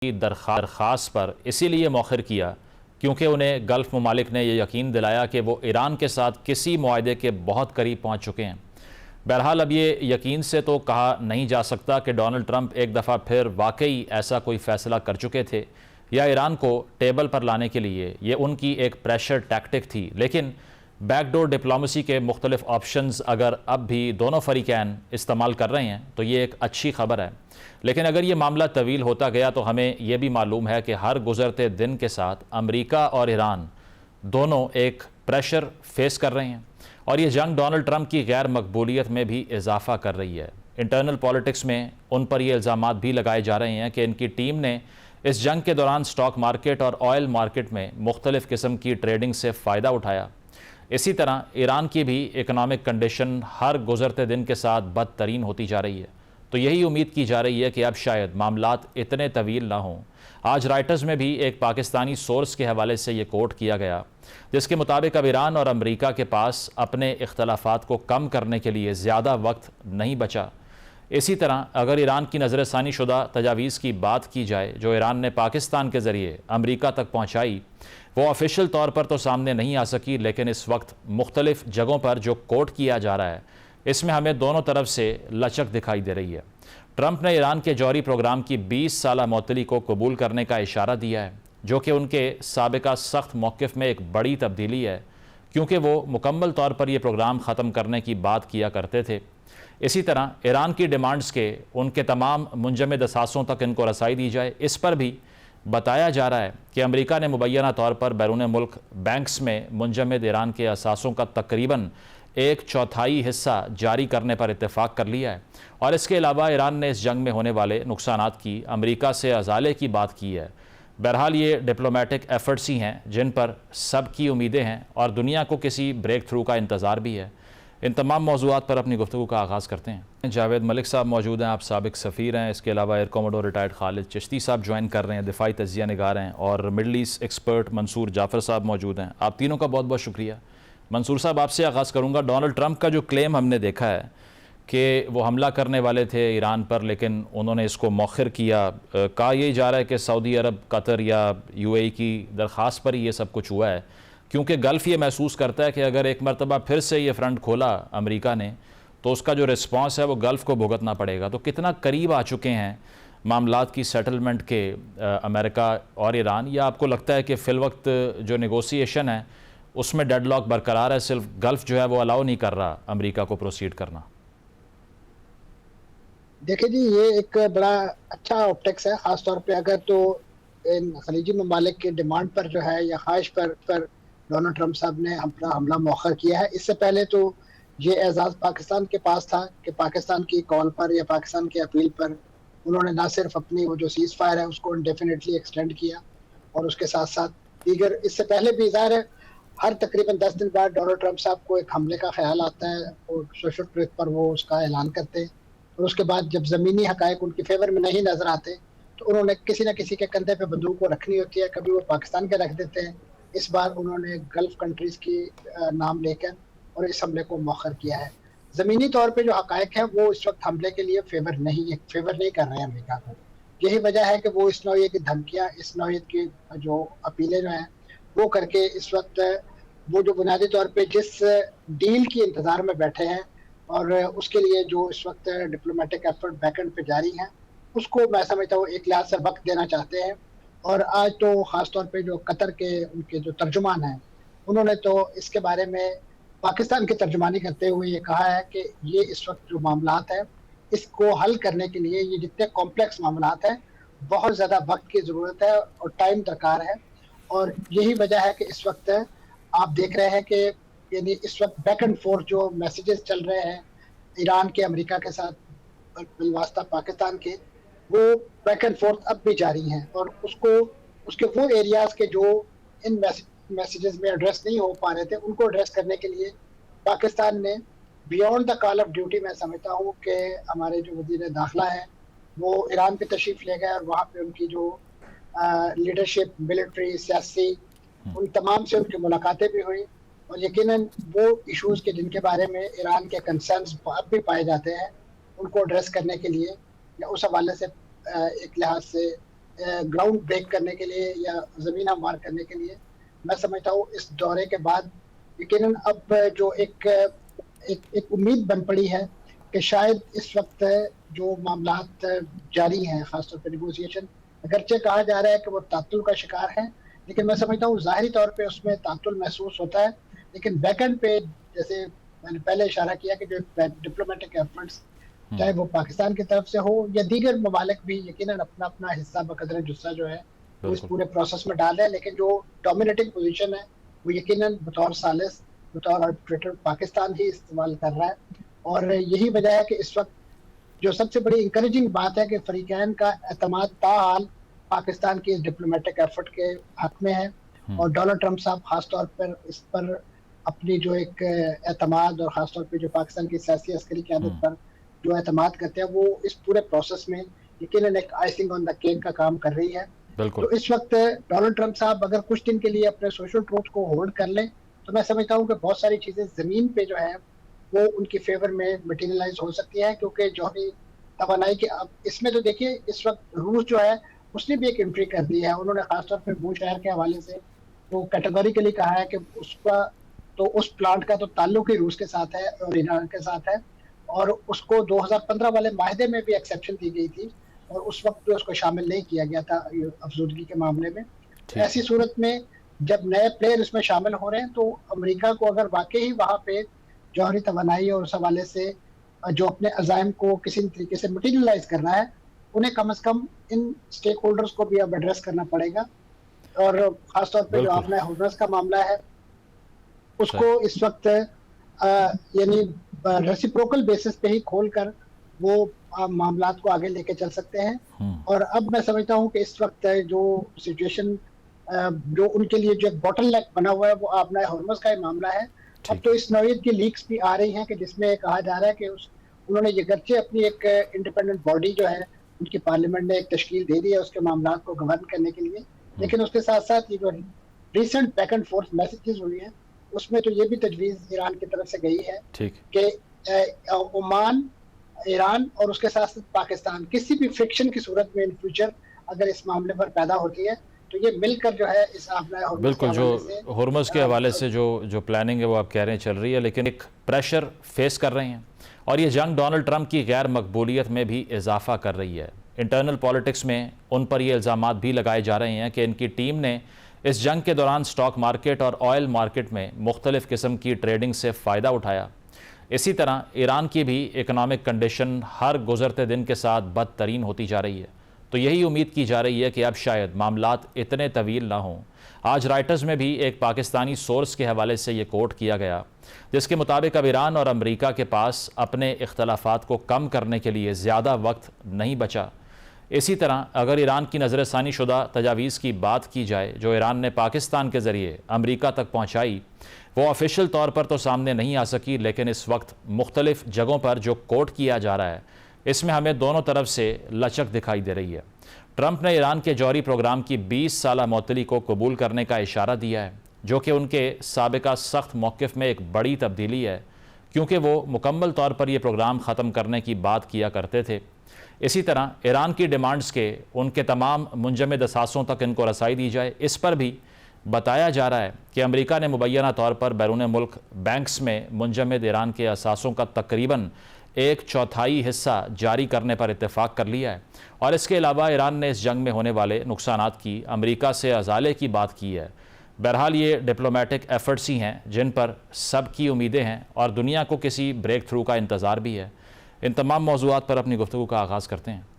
की दरख्वास्त पर इसीलिए मौखिर किया क्योंकि उन्हें गल्फ़ ममालिक ने यह यकीन दिलाया कि वो ईरान के साथ किसी मुआहदे के बहुत करीब पहुँच चुके हैं। बहरहाल अब ये यकीन से तो कहा नहीं जा सकता कि डोनाल्ड ट्रंप एक दफ़ा फिर वाकई ऐसा कोई फ़ैसला कर चुके थे या ईरान को टेबल पर लाने के लिए ये उनकी एक प्रेशर टैक्टिक थी, लेकिन बैकडोर डिप्लोमेसी के मुख्तलिफ ऑप्शंस अगर अब भी दोनों फरीकैन इस्तेमाल कर रहे हैं तो ये एक अच्छी खबर है। लेकिन अगर ये मामला तवील होता गया तो हमें यह भी मालूम है कि हर गुजरते दिन के साथ अमेरिका और ईरान दोनों एक प्रेशर फेस कर रहे हैं और ये जंग डोनाल्ड ट्रंप की गैर मकबूलियत में भी इजाफा कर रही है। इंटरनल पॉलिटिक्स में उन पर ये इल्ज़ामात भी लगाए जा रहे हैं कि इनकी टीम ने इस जंग के दौरान स्टॉक मार्केट और ऑयल मार्केट में मुख्तलिफ किस्म की ट्रेडिंग से फ़ायदा उठाया। इसी तरह ईरान की भी इकनॉमिक कंडीशन हर गुजरते दिन के साथ बदतरीन होती जा रही है। तो यही उम्मीद की जा रही है कि अब शायद मामलात इतने तवील ना हों। आज राइटर्स में भी एक पाकिस्तानी सोर्स के हवाले से ये कोट किया गया जिसके मुताबिक अब ईरान और अमेरिका के पास अपने इख्तलाफात को कम करने के लिए ज़्यादा वक्त नहीं बचा। इसी तरह अगर ईरान की नज़रसानी शुदा तजावीज़ की बात की जाए जो ईरान ने पाकिस्तान के ज़रिए अमेरिका तक पहुँचाई, वो ऑफिशियल तौर पर तो सामने नहीं आ सकी, लेकिन इस वक्त मुख्तलिफ जगहों पर जो कोट किया जा रहा है इसमें हमें दोनों तरफ से लचक दिखाई दे रही है। ट्रंप ने ईरान के जौहरी प्रोग्राम की 20 साला मअतली को कबूल करने का इशारा दिया है जो कि उनके साबिका सख्त मौक़िफ़ में एक बड़ी तब्दीली है क्योंकि वो मुकम्मल तौर पर यह प्रोग्राम ख़त्म करने की बात किया करते थे। इसी तरह ईरान की डिमांड्स के उनके तमाम मुंजमद असासों तक इनको रसाई दी जाए, इस पर भी बताया जा रहा है कि अमेरिका ने मुबैना तौर पर बैरून मुल्क बैंक्स में मुंजमद ईरान के असासों का तकरीबन 1/4 हिस्सा जारी करने पर इत्तेफाक कर लिया है और इसके अलावा ईरान ने इस जंग में होने वाले नुकसानात की अमेरिका से अजाले की बात की है। बहरहाल ये डिप्लोमेटिक एफर्ट्स ही हैं जिन पर सब की उम्मीदें हैं और दुनिया को किसी ब्रेक थ्रू का इंतज़ार भी है। इन तमाम मौज़ूआत पर अपनी गुफ्तगू का आगाज़ करते हैं। जावेद मलिक साहब मौजूद हैं, आप साबिक सफ़ीर हैं। इसके अलावा air commodore retired Khalid Chishti साहब ज्वाइन कर रहे हैं, दिफाई तज्ज़िया निगार हैं, और middle east expert Mansoor Jafar साहब मौजूद हैं। आप तीनों का बहुत बहुत शुक्रिया। मंसूर साहब, आपसे आगाज़ करूँगा। डोनाल्ड ट्रंप का जो क्लेम हमने देखा है कि वो हमला करने वाले थे ईरान पर लेकिन उन्होंने इसको मौखिर किया, कहा यही जा रहा है कि सऊदी अरब, कतर या यूएई की दरख्वास्त पर ही ये सब कुछ हुआ है क्योंकि गल्फ़ ये महसूस करता है कि अगर एक मरतबा फिर से ये फ्रंट खोला अमेरिका ने तो उसका जो रिस्पॉन्स है वो गल्फ़ को भुगतना पड़ेगा। तो कितना करीब आ चुके हैं मामलात की सेटलमेंट के अमेरिका और ईरान, या आपको लगता है कि फ़िलवक्त जो नेगोशिएशन है उसमें डेडलॉक बरकरार है, सिर्फ गल्फ़ जो है वो अलाउ नहीं कर रहा अमेरिका को प्रोसीड करना? देखिए जी, ये एक बड़ा अच्छा ऑप्टिक्स है, ख़ास तौर पे अगर तो इन खलीजी ममालिक की डिमांड पर जो है या ख्वाहिश पर डोनाल्ड ट्रंप साहब ने अपना हमला मौखर किया है। इससे पहले तो ये एजाज़ पाकिस्तान के पास था कि पाकिस्तान की कॉल पर या पाकिस्तान की अपील पर उन्होंने ना सिर्फ अपनी वो जो सीज़ फायर है उसको इंडेफिनिटली एक्सटेंड किया और उसके साथ साथ दीगर, इससे पहले भी ज़ाहिर है हर तकरीबन 10 दिन बाद डोनाल्ड ट्रंप साहब को एक हमले का ख्याल आता है और सोशल ट्विट पर वो उसका ऐलान करते हैं और उसके बाद जब ज़मीनी हक़ाइक़ उनके फेवर में नहीं नज़र आते तो उन्होंने किसी न किसी के कंधे पे बंदूक को रखनी होती है। कभी वो पाकिस्तान के रख देते हैं, इस बार उन्होंने गल्फ़ कंट्रीज़ की नाम लेकर और इस हमले को मौखर किया है। ज़मीनी तौर पे जो हक़ाइक़ हैं वो इस वक्त हमले के लिए फेवर नहीं कर रहे हैं अमेरिका को। यही वजह है कि वो इस नौइयत की धमकियाँ, इस नौइयत की जो अपीलें जो हैं वो करके इस वक्त वो जो बुनियादी तौर पे जिस डील की इंतज़ार में बैठे हैं और उसके लिए जो इस वक्त डिप्लोमेटिक एफर्ट बैकएंड पे जारी हैं, उसको मैं समझता हूँ एक लिहाज से वक्त देना चाहते हैं। और आज तो ख़ास तौर पे जो कतर के उनके जो तर्जुमान हैं उन्होंने तो इसके बारे में पाकिस्तान की तर्जुमानी करते हुए ये कहा है कि ये इस वक्त जो मामलात हैं इसको हल करने के लिए, ये जितने कॉम्प्लेक्स मामलात हैं, बहुत ज़्यादा वक्त की ज़रूरत है और टाइम दरकार है। और यही वजह है कि इस वक्त आप देख रहे हैं कि यानी इस वक्त बैक एंड फोर्थ जो मैसेजेस चल रहे हैं ईरान के अमेरिका के साथ बिलवास्ता पाकिस्तान के, वो बैक एंड फोर्थ अब भी जारी हैं और उसके वो एरियाज़ के जो इन मैसेजेस में एड्रेस नहीं हो पा रहे थे उनको एड्रेस करने के लिए पाकिस्तान ने beyond the call of duty, मैं समझता हूँ कि हमारे जो वज़ीर दाखिला है वो ईरान पे तशरीफ़ ले गए और वहाँ पे उनकी जो लीडरशिप, मिलिट्री, सियासी, उन तमाम से उनकी मुलाकातें भी हुई और यकीनन वो इश्यूज़ के जिनके बारे में ईरान के कंसर्न्स अब भी पाए जाते हैं उनको एड्रेस करने के लिए या उस हवाले से एक लिहाज से ग्राउंड ब्रेक करने के लिए या ज़मीन हमवार करने के लिए मैं समझता हूँ इस दौरे के बाद यकीनन अब जो एक उम्मीद बन पड़ी है कि शायद इस वक्त जो मामलात जारी हैं, ख़ासतौर पर नेगोशिएशन, अगरचे कहा जा रहा है कि वो तातुल का शिकार है, लेकिन मैं समझता हूँ ज़ाहिरी तौर पे उसमें तातुल महसूस होता है, लेकिन बैकएंड पे जैसे मैंने पहले इशारा किया कि जो डिप्लोमेटिक एफर्ट्स चाहे वो पाकिस्तान की तरफ से हो या दीगर ममालिक भी यकीनन अपना अपना हिस्सा बकदर जुस्सा जो है वो इस पूरे प्रोसेस में डाल रहे हैं, लेकिन जो डोमिनेटिंग पोजीशन है वो यकीनन बतौर सालिस, बतौर आर्बिट्रेटर पाकिस्तान ही इस्तेमाल कर रहा है। और यही वजह है कि इस वक्त जो सबसे बड़ी इंकरेजिंग बात है कि फरीकैन का एतमाद ताहाल पाकिस्तान की डिप्लोमेटिक एफर्ट के हक में है और डोनाल्ड ट्रंप साहब खासतौर पर इस पर अपनी जो एक एतमाद और ख़ासतौर पर जो पाकिस्तान की सियासी अस्करी क़यादत पर जो एतमाद करते हैं वो इस पूरे प्रोसेस में यकीनन एक आइसिंग ऑन द केक का काम कर रही है। तो इस वक्त डोनाल्ड ट्रंप साहब अगर कुछ दिन के लिए अपने सोशल ट्रूथ को होल्ड कर लें तो मैं समझता हूँ कि बहुत सारी चीज़ें ज़मीन पे जो है वो उनकी फेवर में मटीरियलाइज हो सकती है, क्योंकि जौहरी तवानाई के अब इसमें तो देखिए इस वक्त रूस जो है उसने भी एक एंट्री कर दी है। उन्होंने खासतौर पर बू शहर के हवाले से वो कैटेगोरिकली कहा है कि उसका तो उस प्लांट का तो ताल्लुक ही रूस के साथ है और ईरान के साथ है, और उसको 2015 वाले माहदे में भी एक्सेप्शन दी गई थी और उस वक्त भी उसको शामिल नहीं किया गया था अफजूदगी के मामले में। ऐसी सूरत में जब नए प्लेयर इसमें शामिल हो रहे हैं तो अमेरिका को अगर वाकई वहाँ पे जौहरी तवानाई और उस हवाले से जो अपने अज़ाइम को किसी तरीके से मटीरियलाइज करना है, उन्हें कम से कम इन स्टेक होल्डर्स को भी अब एड्रेस करना पड़ेगा। और ख़ासतौर पर जो आपने हॉर्मज़ का मामला है उसको इस वक्त यानी रेसिप्रोकल बेसिस पे ही खोलकर वो मामलात को आगे लेके चल सकते हैं। और अब मैं समझता हूँ कि इस वक्त जो सिचुएशन जो उनके लिए जो बॉटलनेक बना हुआ है वो अपना हॉर्मज़ का ही मामला है। अब तो इस नौयत की लीक्स भी आ रही हैं कि जिसमें कहा जा रहा है कि उन्होंने ये गर्चे अपनी एक इंडिपेंडेंट बॉडी जो है उनकी पार्लियामेंट ने एक तश्कील दे दी है उसके मामलात को गवर्न करने के लिए, लेकिन उसके साथ साथ ये जो recent back and fourth messages हुई हैं उसमें तो ये भी तजवीज़ ईरान की तरफ से गई है कि ओमान, ईरान और उसके साथ साथ पाकिस्तान किसी भी फ्रिक्शन की सूरत में इन फ्यूचर अगर इस मामले पर पैदा होती है तो ये मिलकर जो है इस बिल्कुल जो हॉर्मज़ के हवाले से जो प्लानिंग है वो आप कह रहे हैं चल रही है, लेकिन एक प्रेशर फेस कर रहे हैं और ये जंग डोनाल्ड ट्रंप की गैर मकबूलियत में भी इजाफा कर रही है। इंटरनल पॉलिटिक्स में उन पर ये इल्ज़ामात भी लगाए जा रहे हैं कि इनकी टीम ने इस जंग के दौरान स्टॉक मार्केट और ऑयल मार्केट में मुख्तलिफ़ किस्म की ट्रेडिंग से फ़ायदा उठाया। इसी तरह ईरान की भी इकनॉमिक कंडीशन हर गुज़रते दिन के साथ बदतरीन होती जा रही है। तो यही उम्मीद की जा रही है कि अब शायद मामलात इतने तवील ना हों। आज राइटर्स में भी एक पाकिस्तानी सोर्स के हवाले से ये कोट किया गया जिसके मुताबिक अब ईरान और अमेरिका के पास अपने इख्तलाफात को कम करने के लिए ज़्यादा वक्त नहीं बचा। इसी तरह अगर ईरान की नज़रसानी शुदा तजावीज़ की बात की जाए जो ईरान ने पाकिस्तान के ज़रिए अमेरिका तक पहुँचाई, वो ऑफिशियल तौर पर तो सामने नहीं आ सकी, लेकिन इस वक्त मुख्तलिफ़ जगहों पर जो कोट किया जा रहा है इसमें हमें दोनों तरफ से लचक दिखाई दे रही है। ट्रंप ने ईरान के जौहरी प्रोग्राम की 20 साला मअतली को कबूल करने का इशारा दिया है, जो कि उनके साबिका सख्त मौक़िफ़ में एक बड़ी तब्दीली है, क्योंकि वो मुकम्मल तौर पर यह प्रोग्राम ख़त्म करने की बात किया करते थे। इसी तरह ईरान की डिमांड्स के उनके तमाम मुंजमद असासों तक इनको रसाई दी जाए, इस पर भी बताया जा रहा है कि अमेरिका ने मुबैना तौर पर बैरून मुल्क बैंक्स में मुंजमद ईरान के असासों का तकरीबन 1/4 हिस्सा जारी करने पर इत्तेफाक कर लिया है। और इसके अलावा ईरान ने इस जंग में होने वाले नुकसानात की अमेरिका से अजाले की बात की है। बहरहाल ये डिप्लोमेटिक एफर्ट्स ही हैं जिन पर सब की उम्मीदें हैं और दुनिया को किसी ब्रेक थ्रू का इंतज़ार भी है। इन तमाम मौज़ूआत पर अपनी गुफ्तगू का आगाज़ करते हैं।